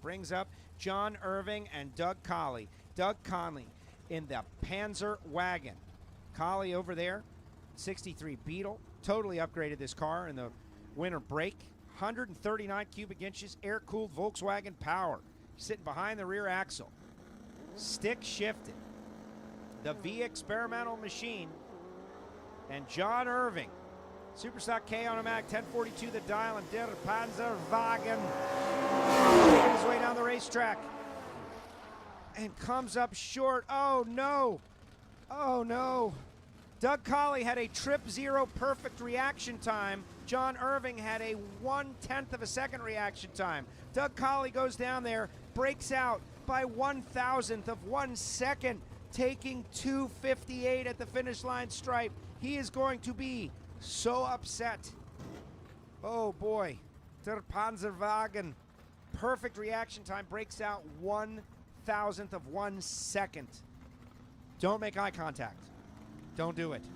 brings up John Irving and Doug Colley. Doug Conley in the Panzer Wagen. Colley over there, 63 Beetle. Totally upgraded this car in the winter break. 139 cubic inches, air-cooled Volkswagen power. Sitting behind the rear axle. Stick shifted. The V experimental machine. And John Irving. Superstock K automatic, 1042 the dial, and Der Panzer Wagen. Making his way down the racetrack. And comes up short. Oh no. Oh no. Doug Colley had a trip zero perfect reaction time. John Irving had a 1/10 of a second reaction time. Doug Colley goes down there, breaks out by 1,000th of 1 second, taking 2:58 at the finish line stripe. He is going to be so upset. Oh boy. Der Panzerwagen. Perfect reaction time, breaks out 1,000th of 1 second. Don't make eye contact. Don't do it.